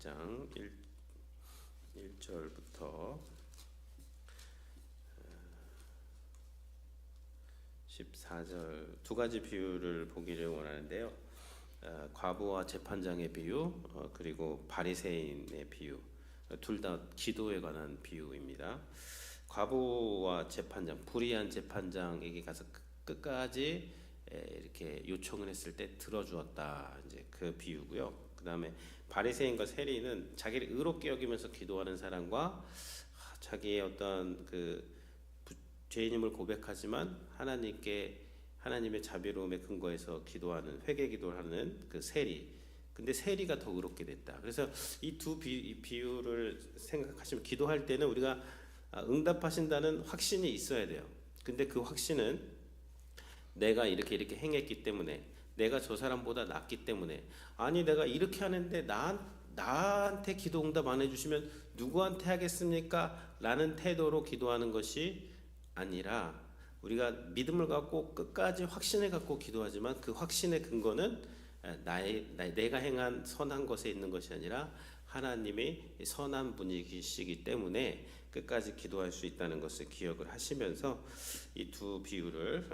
18장 1절부터 14절 두 가지 비유를 보기를 원하는데요. 과부와 재판장의 비유, 그리고 바리새인의 비유, 둘 다 기도에 관한 비유입니다. 과부와 재판장, 불의한 재판장에게 가서 끝까지 이렇게 요청을 했을 때 들어주었다. 이제 그 비유고요. 그 다음에 바리새인과 세리는 자기를 의롭게 여기면서 기도하는 사람과 자기의 어떤 그 죄인임을 고백하지만 하나님께 하나님의 자비로움에 근거해서 기도하는 회개 기도를 하는 그 세리. 근데 세리가 더 의롭게 됐다. 그래서 이 두 비유를 생각하시면 기도할 때는 우리가 응답하신다는 확신이 있어야 돼요. 근데 그 확신은 내가 이렇게 행했기 때문에, 내가 저 사람보다 낫기 때문에, 아니 내가 이렇게 하는데 나한테 기도 응답 안 해주시면 누구한테 하겠습니까? 라는 태도로 기도하는 것이 아니라, 우리가 믿음을 갖고 끝까지 확신을 갖고 기도하지만 그 확신의 근거는 내가 행한 선한 것에 있는 것이 아니라 하나님이 선한 분이시기 때문에 끝까지 기도할 수 있다는 것을 기억을 하시면서 이 두 비유를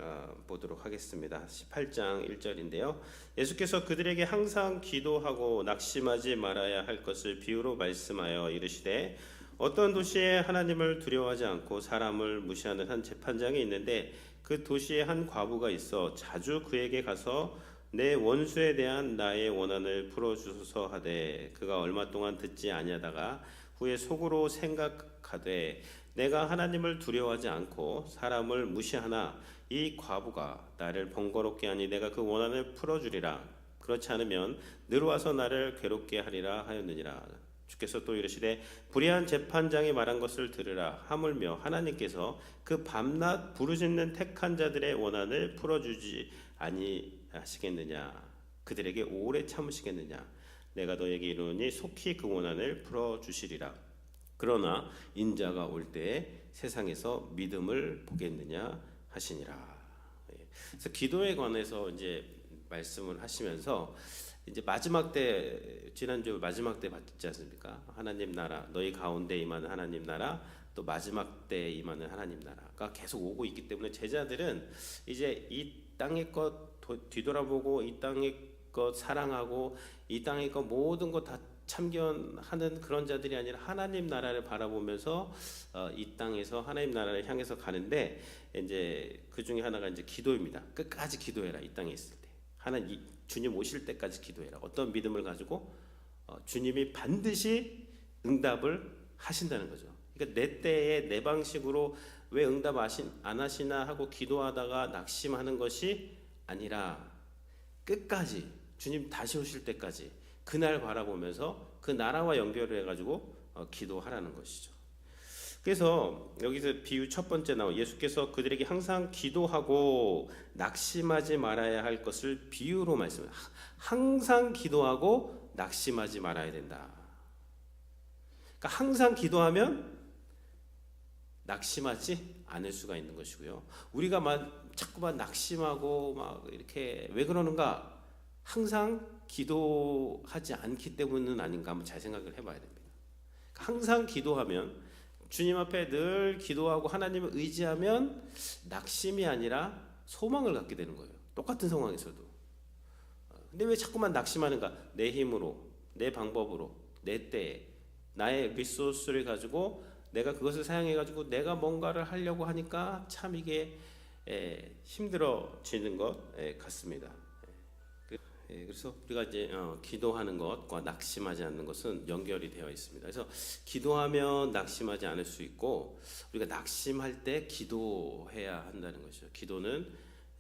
보도록 하겠습니다. 18장 1절인데요. 예수께서 그들에게 항상 기도하고 낙심하지 말아야 할 것을 비유로 말씀하여 이르시되, 어떤 도시에 하나님을 두려워하지 않고 사람을 무시하는 한 재판장이 있는데, 그 도시에 한 과부가 있어 자주 그에게 가서 내 원수에 대한 나의 원한을 풀어주소서 하되, 그가 얼마 동안 듣지 아니하다가 후에 속으로 생각하되, 내가 하나님을 두려워하지 않고 사람을 무시하나 이 과부가 나를 번거롭게 하니 내가 그 원한을 풀어주리라. 그렇지 않으면 늘 와서 나를 괴롭게 하리라 하였느니라. 주께서 또 이르시되, 불의한 재판장이 말한 것을 들으라. 하물며 하나님께서 그 밤낮 부르짖는 택한 자들의 원한을 풀어주지 아니하시겠느냐? 그들에게 오래 참으시겠느냐? 내가 너에게 이르노니 속히 그 원한을 풀어주시리라. 그러나 인자가 올 때에 세상에서 믿음을 보겠느냐 하시니라. 그래서 기도에 관해서 이제 말씀을 하시면서, 이제 마지막 때, 지난주 마지막 때 봤지 않습니까? 하나님 나라, 너희 가운데 임하는 하나님 나라, 또 마지막 때 임하는 하나님 나라가 계속 오고 있기 때문에 제자들은 이제 이 땅의 것 뒤돌아보고 이 땅의 것 사랑하고 이 땅의 것 모든 것 다 참견하는 그런 자들이 아니라 하나님 나라를 바라보면서 이 땅에서 하나님 나라를 향해서 가는데, 이제 그 중에 하나가 이제 기도입니다. 끝까지 기도해라. 이 땅에 있을 때 주님 오실 때까지 기도해라. 어떤 믿음을 가지고 주님이 반드시 응답을 하신다는 거죠. 그러니까 내 때에 내 방식으로 왜 응답 안 하시나 하고 기도하다가 낙심하는 것이 아니라 끝까지 주님 다시 오실 때까지 그날 바라보면서 그 나라와 연결을 해가지고 기도하라는 것이죠. 그래서 여기서 비유 첫 번째 나온, 예수께서 그들에게 항상 기도하고 낙심하지 말아야 할 것을 비유로 말씀해요. 항상 기도하고 낙심하지 말아야 된다. 그러니까 항상 기도하면 낙심하지 않을 수가 있는 것이고요. 우리가 자꾸만 낙심하고 막 이렇게 왜 그러는가? 항상 기도하지 않기 때문은 아닌가 한번 잘 생각을 해봐야 됩니다. 항상 기도하면, 주님 앞에 늘 기도하고 하나님을 의지하면 낙심이 아니라 소망을 갖게 되는 거예요. 똑같은 상황에서도. 근데 왜 자꾸만 낙심하는가? 내 힘으로, 내 방법으로, 내 때에 나의 리소스를 가지고 내가 그것을 사용해가지고 내가 뭔가를 하려고 하니까 참 이게 힘들어지는 것 같습니다. 그래서 우리가 이제 기도하는 것과 낙심하지 않는 것은 연결이 되어 있습니다. 그래서 기도하면 낙심하지 않을 수 있고, 우리가 낙심할 때 기도해야 한다는 것이죠. 기도는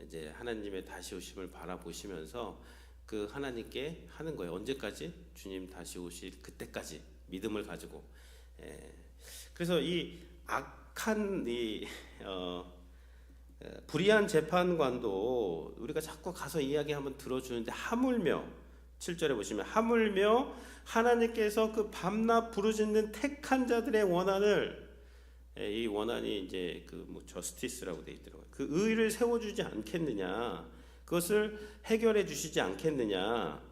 이제 하나님의 다시 오심을 바라보시면서 그 하나님께 하는 거예요. 언제까지? 주님 다시 오실 그때까지 믿음을 가지고. 그래서 이 악한 불의한 재판관도 우리가 자꾸 가서 이야기 한번 들어주는데, 하물며 7절에 보시면, 하물며 하나님께서 그 밤낮 부르짖는 택한 자들의 원한을, 이 원한이 이제 그 저스티스라고 돼 있더라고요. 그 의를 세워주지 않겠느냐, 그것을 해결해 주시지 않겠느냐,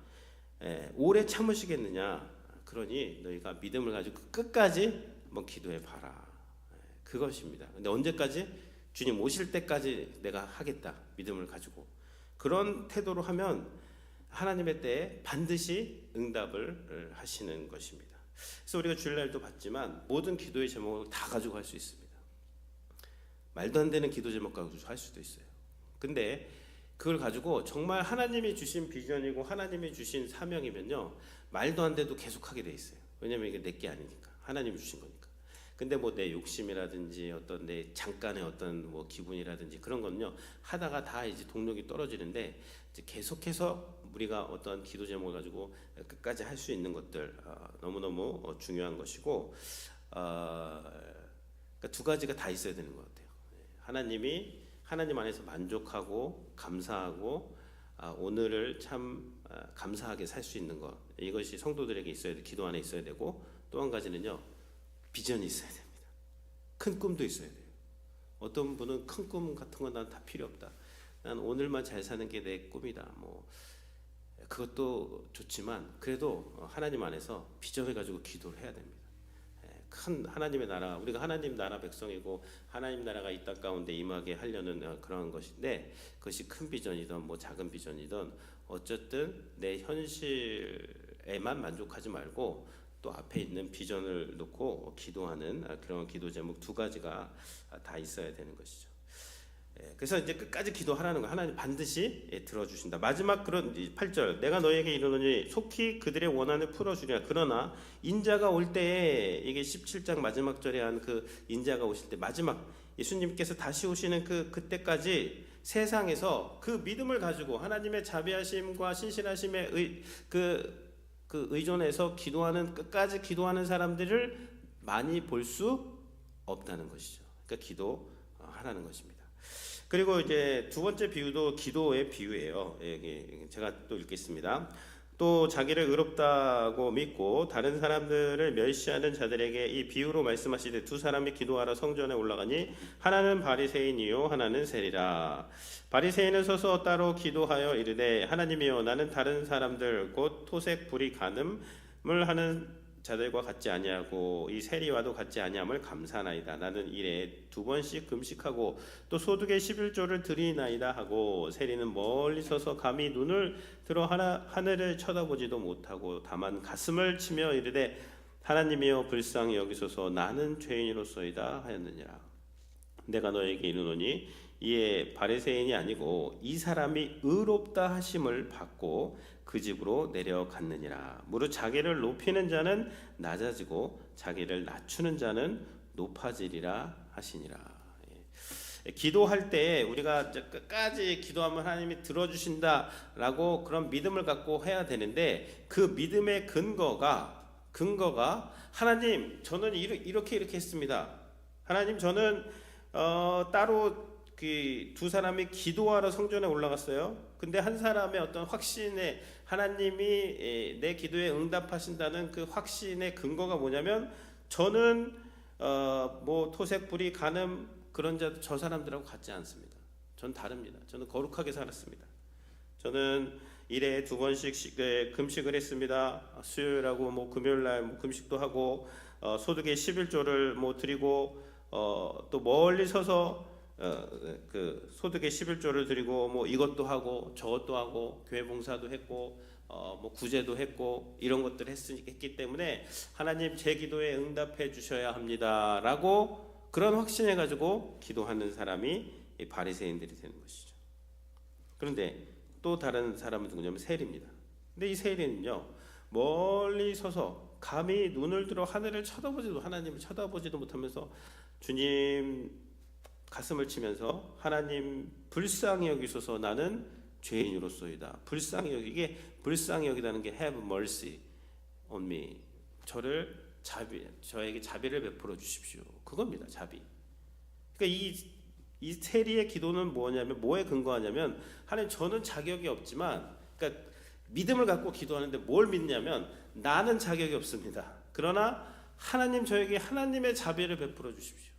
오래 참으시겠느냐. 그러니 너희가 믿음을 가지고 끝까지 한번 기도해 봐라. 그것입니다. 근데 언제까지? 주님 오실 때까지 내가 하겠다. 믿음을 가지고. 그런 태도로 하면 하나님의 때에 반드시 응답을 하시는 것입니다. 그래서 우리가 주일날도 봤지만 모든 기도의 제목을 다 가지고 할 수 있습니다. 말도 안 되는 기도 제목 가지고 할 수도 있어요. 근데 그걸 가지고 정말 하나님이 주신 비전이고 하나님이 주신 사명이면요, 말도 안 돼도 계속하게 돼 있어요. 왜냐하면 이게 내게 아니니까, 하나님이 주신 거니까. 근데 뭐 내 욕심이라든지 어떤 내 잠깐의 어떤 뭐 기분이라든지 그런 건요, 하다가 다 이제 동력이 떨어지는데, 이제 계속해서 우리가 어떤 기도 제목을 가지고 끝까지 할 수 있는 것들, 너무너무 중요한 것이고, 그러니까 두 가지가 다 있어야 되는 것 같아요. 하나님 안에서 만족하고 감사하고, 오늘을 참 감사하게 살 수 있는 것, 이것이 성도들에게 있어야 돼. 기도 안에 있어야 되고, 또 한 가지는요, 비전이 있어야 됩니다. 큰 꿈도 있어야 돼요. 어떤 분은 큰 꿈 같은 건 난 다 필요 없다. 난 오늘만 잘 사는 게 내 꿈이다. 뭐 그것도 좋지만 그래도 하나님 안에서 비전을 가지고 기도를 해야 됩니다. 큰 하나님의 나라, 우리가 하나님 나라 백성이고 하나님 나라가 이 땅 가운데 임하게 하려는 그런 것인데, 그것이 큰 비전이든 뭐 작은 비전이든 어쨌든 내 현실에만 만족하지 말고 또 앞에 있는 비전을 놓고 기도하는 그런 기도 제목 두 가지가 다 있어야 되는 것이죠. 그래서 이제 끝까지 기도하라는 거, 하나님 반드시 들어주신다. 마지막 그런 8절, 내가 너에게 이르노니 속히 그들의 원한을 풀어주리라. 그러나 인자가 올 때에, 이게 17장 마지막 절에 한 그 인자가 오실 때, 마지막 예수님께서 다시 오시는 그때까지 세상에서 그 믿음을 가지고 하나님의 자비하심과 신실하심에 의존해서 기도하는, 끝까지 기도하는 사람들을 많이 볼 수 없다는 것이죠. 그러니까 기도하라는 것입니다. 그리고 이제 두 번째 비유도 기도의 비유예요. 제가 또 읽겠습니다. 또 자기를 의롭다고 믿고 다른 사람들을 멸시하는 자들에게 이 비유로 말씀하시되, 두 사람이 기도하러 성전에 올라가니 하나는 바리새인이요 하나는 세리라. 바리새인은 서서 따로 기도하여 이르되, 하나님이여, 나는 다른 사람들 곧 토색 불의 간음을 하는 자들과 같지 아니하고 이 세리와도 같지 아니함을 감사하나이다. 나는 일에 2번씩 금식하고 또 소득의 11조를 드리나이다 하고, 세리는 멀리 서서 감히 눈을 들어 하늘을 쳐다보지도 못하고 다만 가슴을 치며 이르되, 하나님이여 불쌍히 여기소서, 나는 죄인으로소이다 하였느니라. 내가 너에게 이르노니 이에 바리새인이 아니고 이 사람이 의롭다 하심을 받고 그 집으로 내려갔느니라. 무릇 자기를 높이는 자는 낮아지고 자기를 낮추는 자는 높아지리라 하시니라. 기도할 때 우리가 끝까지 기도하면 하나님이 들어주신다라고 그런 믿음을 갖고 해야 되는데, 그 믿음의 근거가 하나님, 저는 이렇게 했습니다. 하나님, 저는 따로 두 사람이 기도하러 성전에 올라갔어요. 근데 한 사람의 어떤 확신에, 하나님이 내 기도에 응답하신다는 그 확신의 근거가 뭐냐면, 저는 뭐 토색 불의 간음 그런 저 사람들하고 같지 않습니다. 전 다릅니다. 저는 거룩하게 살았습니다. 저는 일에 2번씩 금식을 했습니다. 수요일하고 뭐 금요일날 뭐 금식도 하고, 소득의 11조를 뭐 드리고, 또 멀리 서서 그 소득의 11조를 드리고 뭐 이것도 하고 저것도 하고 교회 봉사도 했고 뭐 구제도 했고 이런 것들을 했기 때문에 하나님, 제 기도에 응답해 주셔야 합니다라고 그런 확신해 가지고 기도하는 사람이 이 바리새인들이 되는 것이죠. 그런데 또 다른 사람은 누구냐면 세리입니다. 근데 이 세리는요, 멀리 서서 감히 눈을 들어 하늘을 쳐다보지도, 하나님을 쳐다보지도 못하면서 주님 가슴을 치면서, 하나님 불쌍히 여기소서, 나는 죄인으로소이다. 이게 불쌍히 여기다는 게 have mercy on me, 저에게 자비를 베풀어 주십시오. 그겁니다. 자비. 그러니까 이 세리의 기도는 뭐에 근거하냐면, 하나님, 저는 자격이 없지만, 그러니까 믿음을 갖고 기도하는데 뭘 믿냐면, 나는 자격이 없습니다. 그러나 하나님, 저에게 하나님의 자비를 베풀어 주십시오.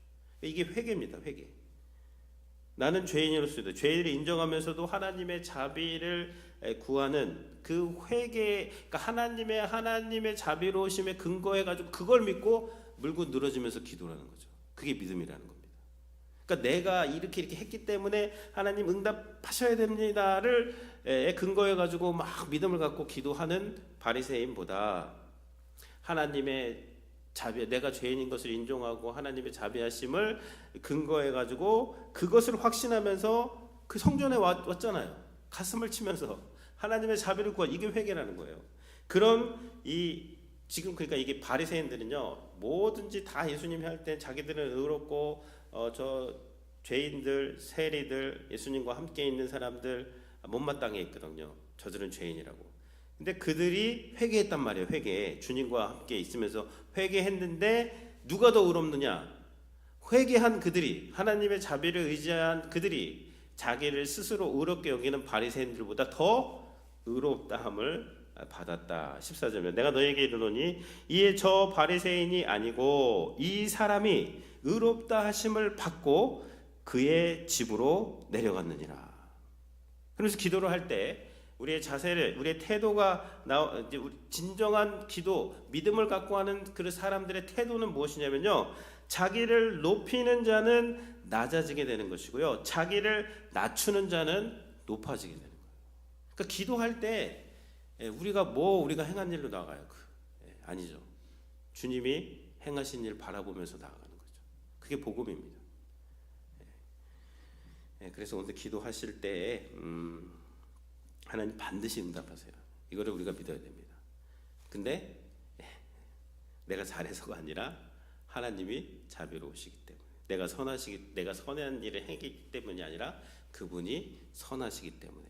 이게 회개입니다. 회개. 나는 죄인으로서도 죄인을 인정하면서도 하나님의 자비를 구하는 그 회개, 그러니까 하나님의 자비로우심에 근거해 가지고 그걸 믿고 물고 늘어지면서 기도하는 거죠. 그게 믿음이라는 겁니다. 그러니까 내가 이렇게 했기 때문에 하나님 응답하셔야 됩니다를 근거해 가지고 막 믿음을 갖고 기도하는 바리새인보다 하나님의 자비, 내가 죄인인 것을 인정하고 하나님의 자비하심을 근거해 가지고 그것을 확신하면서 그 성전에 왔잖아요. 가슴을 치면서 하나님의 자비를 구하, 이게 회개라는 거예요. 그런 지금 그러니까 이게 바리새인들은요, 뭐든지 다 예수님이 할 때 자기들은 의롭고 저 죄인들, 세리들, 예수님과 함께 있는 사람들 못마땅해 있거든요. 저들은 죄인이라고. 근데 그들이 회개했단 말이에요. 주님과 함께 있으면서 회개했는데 누가 더 의롭느냐? 회개한 그들이, 하나님의 자비를 의지한 그들이 자기를 스스로 의롭게 여기는 바리새인들보다 더 의롭다함을 받았다. 14절에 내가 너에게 이르노니 이에 저 바리새인이 아니고 이 사람이 의롭다 하심을 받고 그의 집으로 내려갔느니라. 그래서 기도를 할 때 우리의 자세를, 우리의 태도가 진정한 기도, 믿음을 갖고 하는 그 사람들의 태도는 무엇이냐면요, 자기를 높이는 자는 낮아지게 되는 것이고요, 자기를 낮추는 자는 높아지게 되는 거예요. 그러니까 기도할 때 우리가 행한 일로 나가요? 아니죠. 주님이 행하신 일 바라보면서 나아가는 거죠. 그게 복음입니다. 그래서 오늘 기도하실 때 하나님 반드시 응답하세요. 이거를 우리가 믿어야 됩니다. 근데 내가 잘해서가 아니라 하나님이 자비로우시기 때문에, 내가 선한 일을 했기 때문이 아니라 그분이 선하시기 때문에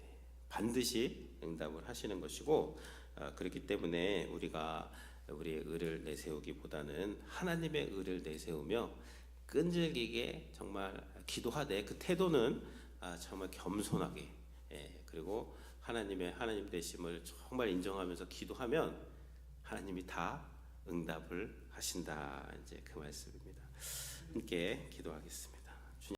반드시 응답을 하시는 것이고, 그렇기 때문에 우리가 우리의 의를 내세우기보다는 하나님의 의를 내세우며 끈질기게 정말 기도하되 그 태도는 정말 겸손하게, 그리고 하나님 되심을 정말 인정하면서 기도하면 하나님이 다 응답을 하신다. 이제 그 말씀입니다. 함께 기도하겠습니다.